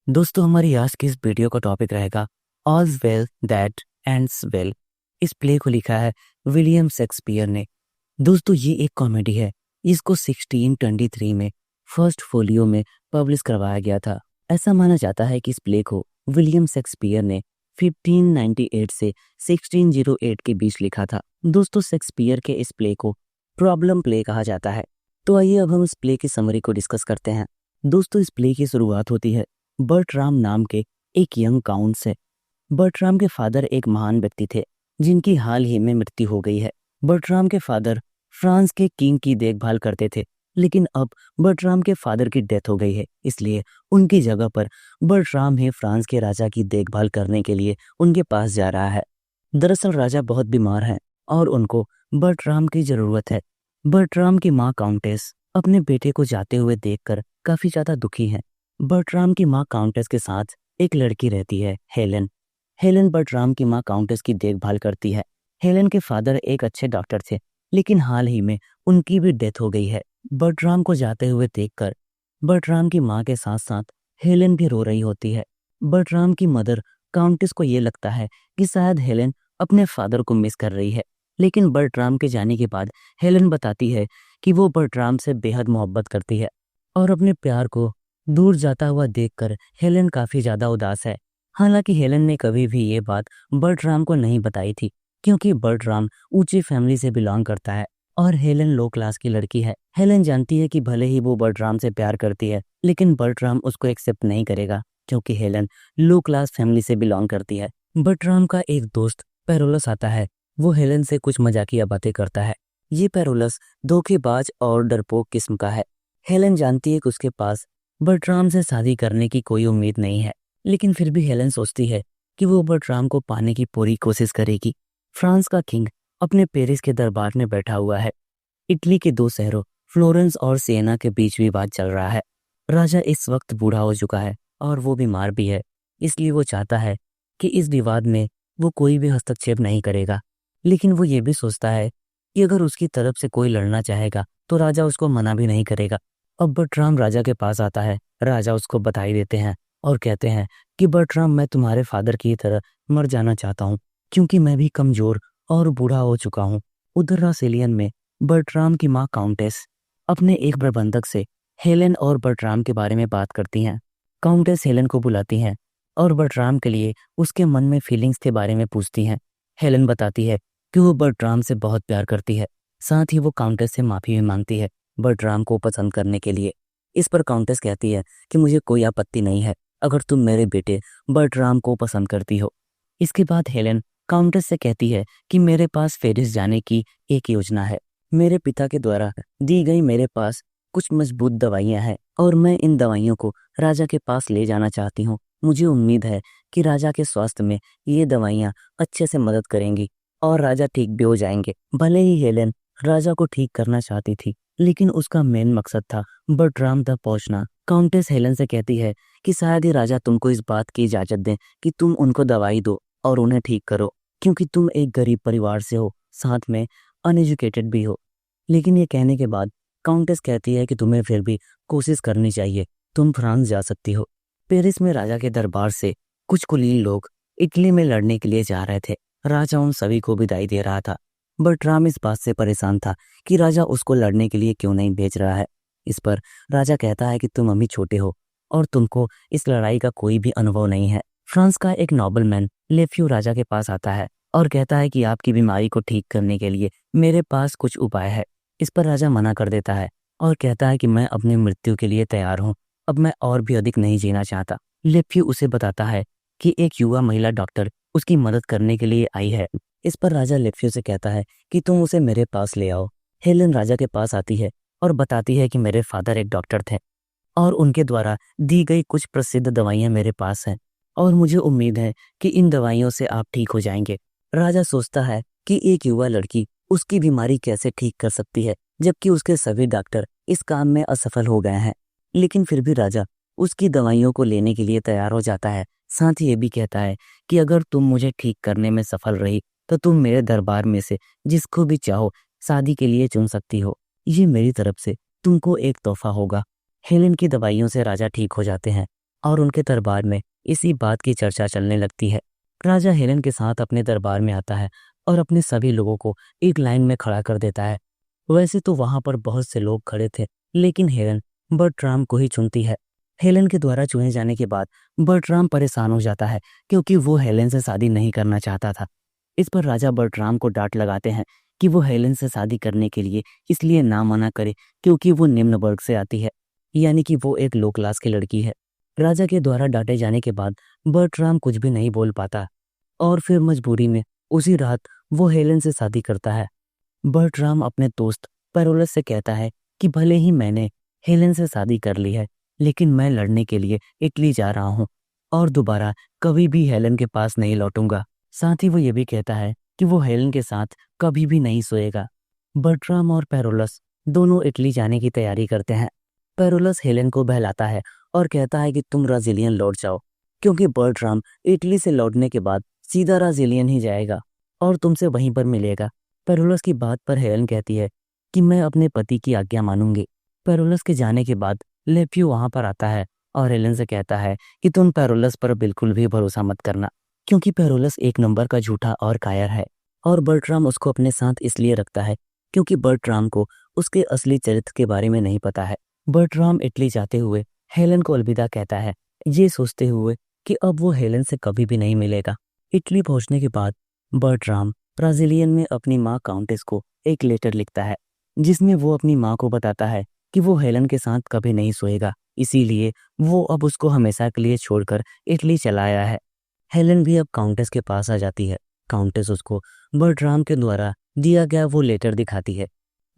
दोस्तों हमारी आज की इस वीडियो का टॉपिक रहेगा ऑल्स वेल दैट एंड्स वेल। इस प्ले को लिखा है विलियम शेक्सपियर ने। दोस्तों ये एक कॉमेडी है। इसको 1623 में फर्स्ट फोलियो में पब्लिश करवाया गया था। ऐसा माना जाता है कि इस प्ले को विलियम शेक्सपियर ने 1598 से 1608 के बीच लिखा था। दोस्तों शेक्सपियर के इस प्ले को प्रॉब्लम प्ले कहा जाता है। तो आइए अब हम इस प्ले की समरी को डिस्कस करते हैं। दोस्तों इस प्ले की शुरुआत होती है बर्ट्राम नाम के एक यंग काउंट से। बर्ट्राम के फादर एक महान व्यक्ति थे जिनकी हाल ही में मृत्यु हो गई है। बर्ट्राम के फादर फ्रांस के किंग की देखभाल करते थे, लेकिन अब बर्ट्राम के फादर की डेथ हो गई है, इसलिए उनकी जगह पर बर्ट्राम ही फ्रांस के राजा की देखभाल करने के लिए उनके पास जा रहा है। दरअसल राजा बहुत बीमार हैं और उनको बर्ट्राम की जरूरत है। बर्ट्राम की माँ काउंटेस अपने बेटे को जाते हुए देखकर काफी ज्यादा दुखी है। बर्ट्राम की माँ काउंटेस के साथ एक लड़की रहती है, हेलेन। हेलेन बर्ट्राम की माँ काउंटेस की देखभाल करती है। हेलेन के फादर एक अच्छे डॉक्टर थे, लेकिन हाल ही में उनकी भी डेथ हो गई है। बर्ट्राम को जाते हुए देखकर बर्ट्राम की माँ के साथ साथ हेलेन भी रो रही होती है। बर्ट्राम की मदर काउंटेस को ये लगता है कि शायद हेलेन अपने फादर को मिस कर रही है, लेकिन बर्ट्राम के जाने के बाद हेलेन बताती है कि वो बर्ट्राम से बेहद मोहब्बत करती है और अपने प्यार को दूर जाता हुआ देखकर हेलेन काफी ज्यादा उदास है। हालांकि हेलेन ने कभी भी ये बात बर्ट्राम को नहीं बताई थी, क्योंकि बर्ट्राम ऊंची फैमिली से बिलोंग करता है और हेलेन लो क्लास की लड़की है। हेलेन जानती है कि भले ही वो बर्ट्राम से प्यार करती है, लेकिन बर्ट्राम उसको एक्सेप्ट नहीं करेगा, क्योंकि हेलेन लो क्लास फैमिली से बिलोंग करती है। बर्ट्राम का एक दोस्त पेरोलस आता है। वो हेलेन से कुछ मजाकिया बातें करता है। ये पेरोलस धोखेबाज और डरपोक किस्म का है। हेलेन जानती है कि उसके पास बर्ट्राम से शादी करने की कोई उम्मीद नहीं है, लेकिन फिर भी हेलेन सोचती है कि वो बर्ट्राम को पाने की पूरी कोशिश करेगी। फ्रांस का किंग अपने पेरिस के दरबार में बैठा हुआ है। इटली के दो शहरों फ्लोरेंस और सिएना के बीच विवाद चल रहा है। राजा इस वक्त बूढ़ा हो चुका है और वो बीमार भी है, इसलिए वो चाहता है कि इस विवाद में वो कोई भी हस्तक्षेप नहीं करेगा। लेकिन वो ये भी सोचता है कि अगर उसकी तरफ से कोई लड़ना चाहेगा तो राजा उसको मना भी नहीं करेगा। अब बर्ट्राम राजा के पास आता है। राजा उसको बधाई देते हैं और कहते हैं कि बर्ट्राम, मैं तुम्हारे फादर की तरह मर जाना चाहता हूँ, क्योंकि मैं भी कमजोर और बूढ़ा हो चुका हूँ। उधर रासेलियन में बर्ट्राम की माँ काउंटेस अपने एक प्रबंधक से हेलेन और बर्ट्राम के बारे में बात करती हैं। काउंटेस हेलेन को बुलाती हैं और बर्ट्राम के लिए उसके मन में फीलिंग्स के बारे में पूछती हैं। हेलेन बताती है कि वो बर्ट्राम से बहुत प्यार करती है। साथ ही वो काउंटेस से माफी भी मांगती है बर्ट्राम को पसंद करने के लिए। इस पर काउंटेस कहती है कि मुझे कोई आपत्ति नहीं है अगर तुम मेरे बेटे बर्ट्राम को पसंद करती हो। इसके बाद हेलेन काउंटेस से कहती है कि मेरे पास पेरिस जाने की एक योजना है। मेरे पिता के द्वारा दी गई मेरे पास कुछ मजबूत दवाइयां हैं और मैं इन दवाइयों को राजा के पास ले जाना चाहती हूँ। मुझे उम्मीद है कि राजा के स्वास्थ्य में ये दवाइयां अच्छे से मदद करेंगी और राजा ठीक भी हो जाएंगे। भले ही हेलेन राजा को ठीक करना चाहती थी, लेकिन उसका मेन मकसद था बर्ट्राम तक पहुंचना। काउंटेस हेलेन से कहती है कि शायद ही राजा तुमको इस बात की इजाजत दें कि तुम उनको दवाई दो और उन्हें ठीक करो, क्योंकि तुम एक गरीब परिवार से हो, साथ में अनएजुकेटेड भी हो। लेकिन ये कहने के बाद काउंटेस कहती है कि तुम्हें फिर भी कोशिश करनी चाहिए, तुम फ्रांस जा सकती हो। पेरिस में राजा के दरबार से कुछ कुलीन लोग इटली में लड़ने के लिए जा रहे थे। राजा उन सभी को विदाई दे रहा था। बर्ट्राम इस बात से परेशान था कि राजा उसको लड़ने के लिए क्यों नहीं भेज रहा है। इस पर राजा कहता है कि तुम अभी छोटे हो और तुमको इस लड़ाई का कोई भी अनुभव नहीं है। फ्रांस का एक नोबलमैन लेफ्यू राजा के पास आता है और कहता है कि आपकी बीमारी को ठीक करने के लिए मेरे पास कुछ उपाय है। इस पर राजा मना कर देता है और कहता है कि मैं अपनी मृत्यु के लिए तैयार हूँ, अब मैं और भी अधिक नहीं जीना चाहता। लेफ्यू उसे बताता है कि एक युवा महिला डॉक्टर उसकी मदद करने के लिए आई है। इस पर राजा लेफ्यू से कहता है कि तुम उसे मेरे पास ले आओ। हेलेन राजा के पास आती है और बताती है कि मेरे फादर एक डॉक्टर थे और उनके द्वारा दी गई कुछ प्रसिद्ध दवाइयां मेरे पास हैं और मुझे उम्मीद है कि इन दवाइयों से आप ठीक हो जाएंगे। राजा सोचता है कि एक युवा लड़की उसकी बीमारी कैसे ठीक कर सकती है, जबकि उसके सभी डॉक्टर इस काम में असफल हो गए हैं। लेकिन फिर भी राजा उसकी दवाइयों को लेने के लिए तैयार हो जाता है। साथ ही ये भी कहता है कि अगर तुम मुझे ठीक करने में सफल रही तो तुम मेरे दरबार में से जिसको भी चाहो शादी के लिए चुन सकती हो। ये मेरी तरफ से तुमको एक तोहफा होगा। हेलेन की दवाइयों से राजा ठीक हो जाते हैं और उनके दरबार में इसी बात की चर्चा चलने लगती है। राजा हेलेन के साथ अपने दरबार में आता है और अपने सभी लोगों को एक लाइन में खड़ा कर देता है। वैसे तो वहां पर बहुत से लोग खड़े थे, लेकिन हेलेन बर्ट्राम को ही चुनती है। हेलेन के द्वारा चुने जाने के बाद बर्ट्राम परेशान हो जाता है, क्योंकि वो हेलेन से शादी नहीं करना चाहता था। इस पर राजा बर्ट्राम को डांट लगाते हैं कि वो हेलेन से शादी करने के लिए इसलिए ना मना करे क्योंकि वो निम्न वर्ग से आती है, यानी कि वो एक लो क्लास की लड़की है। राजा के द्वारा डांटे जाने के बाद बर्ट्राम कुछ भी नहीं बोल पाता और फिर मजबूरी में उसी रात वो हेलेन से शादी करता है। बर्ट्राम अपने दोस्त पेरोलस से कहता है कि भले ही मैंने हेलेन से शादी कर ली है, लेकिन मैं लड़ने के लिए इटली जा रहा हूँ और दोबारा कभी भी हेलेन के पास नहीं लौटूंगा। साथ ही वो ये भी कहता है कि वो हेलेन के साथ कभी भी नहीं सोएगा। बर्ट्राम और पेरोलस दोनों इटली जाने की तैयारी करते हैं। पेरोलस हेलेन को बहलाता है और कहता है कि तुम ब्राजीलियन लौट जाओ, क्योंकि बर्ट्राम इटली से लौटने के बाद सीधा ब्राजीलियन ही जाएगा और तुमसे वहीं पर मिलेगा। पेरोलस की बात पर हेलेन कहती है कि मैं अपने पति की आज्ञा मानूंगी। पेरोलस के जाने के बाद लेफ्यू वहां पर आता है और हेलेन से कहता है कि तुम पेरोलस पर बिल्कुल भी भरोसा मत करना, क्योंकि पेरोलस एक नंबर का झूठा और कायर है और बर्ट्राम उसको अपने साथ इसलिए रखता है क्योंकि बर्ट्राम को उसके असली चरित्र के बारे में नहीं पता है। बर्ट्राम इटली जाते हुए हेलेन को अलविदा कहता है, ये सोचते हुए कि अब वो हेलेन से कभी भी नहीं मिलेगा। इटली पहुंचने के बाद बर्ट्राम ब्राजीलियन में अपनी माँ काउंटेस को एक लेटर लिखता है, जिसमें वो अपनी माँ को बताता है कि वो हेलेन के साथ कभी नहीं सोएगा, इसीलिए वो अब उसको हमेशा के लिए छोड़कर इटली चला आया है। हेलेन भी अब काउंटेस के पास आ जाती है। काउंटेस उसको बर्ट्राम के द्वारा दिया गया वो लेटर दिखाती है,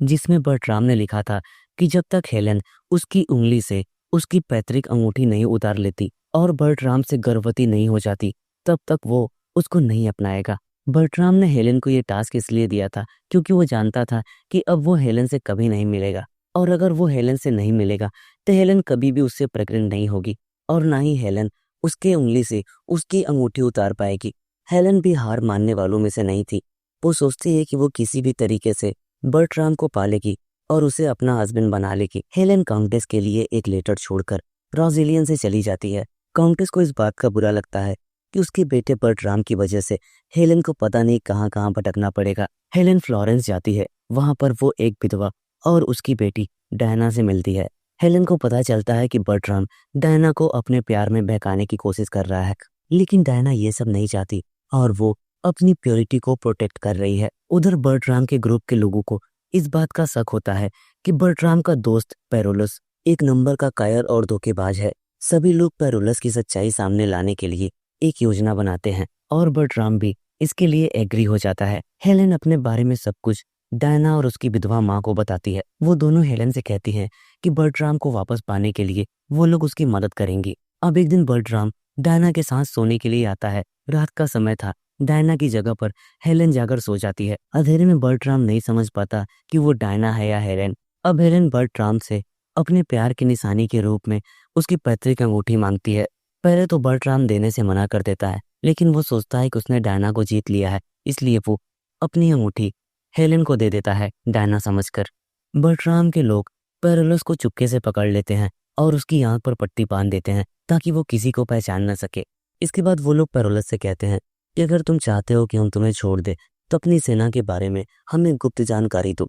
जिसमें बर्ट्राम ने लिखा था कि जब तक हेलेन उसकी उंगली से उसकी पैतृक अंगूठी नहीं उतार लेती और बर्ट्राम से गर्भवती नहीं हो जाती, तब तक वो उसको नहीं अपनाएगा। बर्ट्राम ने हेलेन को ये टास्क इसलिए दिया था क्योंकि वो जानता था कि अब वो हेलेन से कभी नहीं मिलेगा, और अगर वो हेलेन से नहीं मिलेगा तो हेलेन कभी भी उससे प्रेग्नेंट नहीं होगी और ना ही हेलेन उसके उंगली से उसकी अंगूठी उतार पाएगी। हेलेन भी हार मानने वालों में से नहीं थी। वो सोचती है कि वो किसी भी तरीके से बर्ट्राम को पालेगी और उसे अपना हस्बैंड बना लेगी। हेलेन काउंटेस के लिए एक लेटर छोड़कर ब्राजीलियन से चली जाती है। काउंटेस को इस बात का बुरा लगता है कि उसके बेटे बर्ट्राम की वजह से हेलेन को पता नहीं कहाँ कहाँ भटकना पड़ेगा। हेलेन फ्लोरेंस जाती है। वहां पर वो एक विधवा और उसकी बेटी डायना से मिलती है। हेलेन को पता चलता है कि बर्ट्राम डायना को अपने प्यार में बहकाने की कोशिश कर रहा है, लेकिन डायना ये सब नहीं चाहती और वो अपनी प्योरिटी को प्रोटेक्ट कर रही है। उधर बर्ट्राम के ग्रुप के लोगों को इस बात का शक होता है कि बर्ट्राम का दोस्त पेरोलस एक नंबर का कायर और धोखेबाज है। सभी लोग पेरोलस की सच्चाई सामने लाने के लिए एक योजना बनाते हैं और बर्ट्राम भी इसके लिए एग्री हो जाता है। हेलेन अपने बारे में सब कुछ डायना और उसकी विधवा माँ को बताती है। वो दोनों हेलेन से कहती हैं कि बर्ट्राम को वापस पाने के लिए वो लोग उसकी मदद करेंगी। अब एक दिन बर्ट्राम डायना के साथ सोने के लिए आता है। रात का समय था। डायना की जगह पर हेलेन जाकर सो जाती है। अंधेरे में बर्ट्राम नहीं समझ पाता कि वो डायना है या हेलेन। अब हेलेन बर्ट्राम से अपने प्यार की निशानी के रूप में उसकी पैतृक अंगूठी मांगती है। पहले तो बर्ट्राम देने से मना कर देता है, लेकिन वो सोचता है कि उसने डायना को जीत लिया है, इसलिए वो अपनी अंगूठी हेलेन को दे देता है डायना समझकर। बर्ट्राम के लोग पेरोलस को चुपके से पकड़ लेते हैं और उसकी आंख पर पट्टी बांध देते हैं ताकि वो किसी को पहचान न सके। इसके बाद वो लोग पेरोलस से कहते हैं कि अगर तुम चाहते हो कि हम तुम्हें छोड़ दे तो अपनी सेना के बारे में हमें गुप्त जानकारी दो।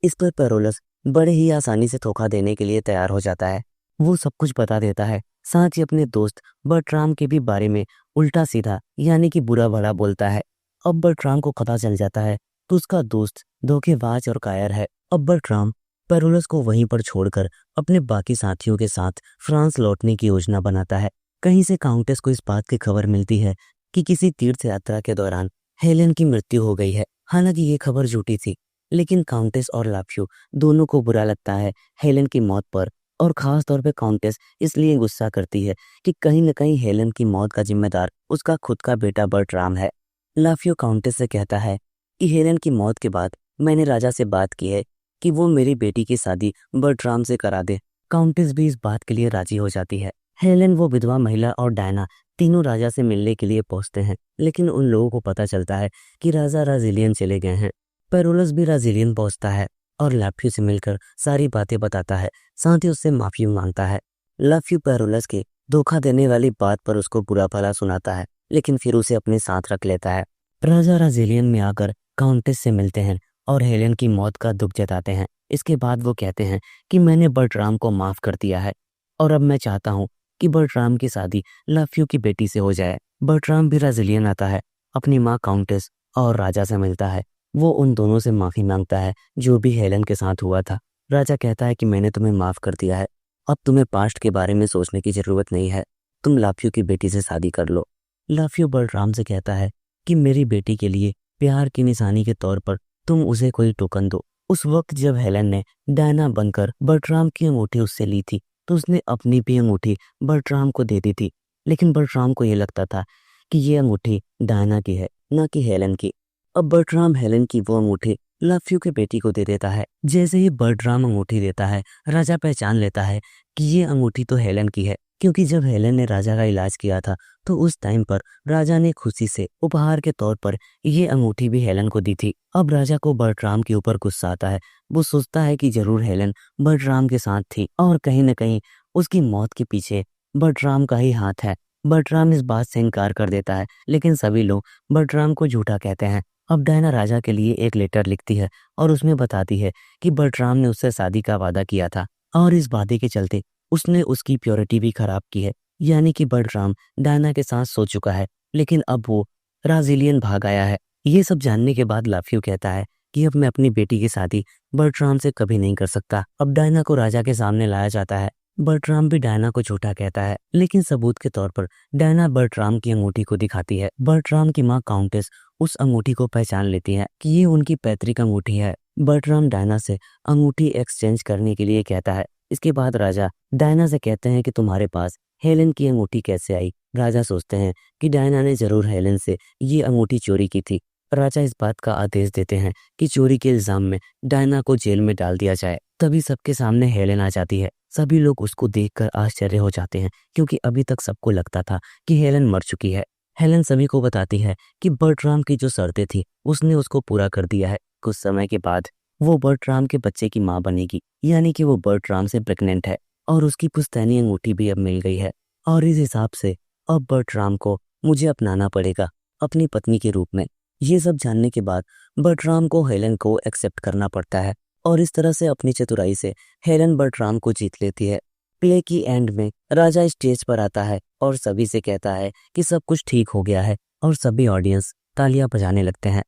इस पर पेरोलस बड़े ही आसानी से धोखा देने के लिए तैयार हो जाता है। वो सब कुछ बता देता है, साथ ही अपने दोस्त बर्ट्राम के भी बारे में उल्टा सीधा यानी कि बुरा भला बोलता है। अब बर्ट्राम को पता चल जाता है तो उसका दोस्त धोखेबाज और कायर है। अब बर्ट्राम पेरोलस को वहीं पर छोड़कर अपने बाकी साथियों के साथ फ्रांस लौटने की योजना बनाता है। कहीं से काउंटेस को इस बात की खबर मिलती है कि किसी तीर्थ यात्रा के दौरान हेलेन की मृत्यु हो गई है। हालांकि ये खबर झूठी थी, लेकिन काउंटेस और लाफ्यू दोनों को बुरा लगता है हेलेन की मौत पर, और खास तौर पे काउंटेस इसलिए गुस्सा करती है कि कहीं न कहीं हेलेन की मौत का जिम्मेदार उसका खुद का बेटा बर्ट्राम है। लाफ्यू काउंटेस से कहता है कि हेलेन की मौत के बाद मैंने राजा से बात की है कि वो मेरी बेटी की शादी बर्ट्राम से करा दे। काउंटेस भी इस बात के लिए राजी हो जाती है। हेलेन, वो विधवा महिला और डायना तीनों राजा से मिलने के लिए पहुंचते हैं, लेकिन उन लोगों को पता चलता है कि राजा ब्राजीलियन चले गए हैं। पेरोलस भी ब्राजीलियन पहुंचता है और लाफ्यू से मिलकर सारी बातें बताता है, साथ ही उससे माफी मांगता है। लाफ्यू पेरोलस के धोखा देने वाली बात पर उसको बुरा भला सुनाता है, लेकिन फिर उसे अपने साथ रख लेता है। राजा राजेलियन में आकर काउंटेस से मिलते हैं और हेलेन की मौत का दुख जताते हैं। इसके बाद वो कहते हैं कि मैंने बर्ट्राम को माफ कर दिया है और अब मैं चाहता हूँ कि बर्ट्राम की शादी लफ्यू की बेटी से हो जाए। बर्ट्राम भी राजेलियन आता है, अपनी माँ काउंटेस और राजा से मिलता है। वो उन दोनों से माफी मांगता है जो भी हेलेन के साथ हुआ था। राजा कहता है कि मैंने तुम्हें माफ कर दिया है, अब तुम्हें पास्ट के बारे में सोचने की जरूरत नहीं है, तुम लाफ्यू की बेटी से शादी कर लो। लाफ्यू बलराम से कहता है कि मेरी बेटी के लिए प्यार की निशानी के तौर पर तुम उसे कोई टोकन दो। उस वक्त जब हेलेन ने डायना बनकर बर्ट्राम की अंगूठी उससे ली थी तो उसने अपनी भी अंगूठी बर्ट्राम को दे दी थी, लेकिन बर्ट्राम को ये लगता था कि ये अंगूठी डायना की है, न कि हेलेन की। अब बर्ट्राम हेलेन की वो अंगूठी लाफ्यू के बेटी को दे देता है। जैसे ही बर्ट्राम अंगूठी देता है, राजा पहचान लेता है कि ये अंगूठी तो हेलेन की है, क्योंकि जब हेलेन ने राजा का इलाज किया था तो उस टाइम पर राजा ने खुशी से उपहार के तौर पर ये अंगूठी भी हेलेन को दी थी। अब राजा को बर्ट्राम के ऊपर गुस्सा आता है। वो सोचता है कि जरूर हेलेन बर्ट्राम के साथ थी और कहीं न कहीं उसकी मौत के पीछे बर्ट्राम का ही हाथ है। बर्ट्राम इस बात से इनकार कर देता है, लेकिन सभी लोग बर्ट्राम को झूठा कहते हैं। अब डायना राजा के लिए एक लेटर लिखती है और उसमें बताती है कि बर्ट्राम ने उससे शादी का वादा किया था और इस वादे के चलते उसने उसकी प्योरिटी भी खराब की है, यानी कि बर्ट्राम डायना के साथ सो चुका है, लेकिन अब वो राजेलियन भाग आया है। ये सब जानने के बाद लाफ्यू कहता है कि अब मैं अपनी बेटी की शादी बर्ट्राम से कभी नहीं कर सकता। अब डायना को राजा के सामने लाया जाता है। बर्ट्राम भी डायना को झूठा कहता है, लेकिन सबूत के तौर पर डायना बर्ट्राम की अंगूठी को दिखाती है। बर्ट्राम की माँ काउंटेस उस अंगूठी को पहचान लेती है कि ये उनकी पैतृक अंगूठी है। बर्ट्राम डायना से अंगूठी एक्सचेंज करने के लिए कहता है। इसके बाद राजा डायना से कहते हैं कि तुम्हारे पास हेलेन की अंगूठी कैसे आई। राजा सोचते हैं कि डायना ने जरूर हेलेन से ये अंगूठी चोरी की थी। राजा इस बात का आदेश देते हैं कि चोरी के इल्जाम में डायना को जेल में डाल दिया जाए। तभी सबके सामने हेलेन आ जाती है। सभी लोग उसको देखकर आश्चर्य हो जाते हैं, क्योंकि अभी तक सबको लगता था कि हेलेन मर चुकी है। हेलेन सभी को बताती है कि बर्ट्राम की जो शर्तें थी उसने उसको पूरा कर दिया है। कुछ समय के बाद वो बर्ट्राम के बच्चे की माँ बनेगी, यानी कि वो बर्ट्राम से प्रेग्नेंट है और उसकी पुश्तैनी अंगूठी भी अब मिल गई है। और इस हिसाब से अब बर्ट्राम को मुझे अपनाना पड़ेगा अपनी पत्नी के रूप में। ये सब जानने के बाद बर्ट्राम को हेलेन को एक्सेप्ट करना पड़ता है और इस तरह से अपनी चतुराई से हेलेन बर्ट्राम को जीत लेती है। प्ले की एंड में राजा स्टेज पर आता है और सभी से कहता है कि सब कुछ ठीक हो गया है और सभी ऑडियंस तालियां बजाने लगते हैं।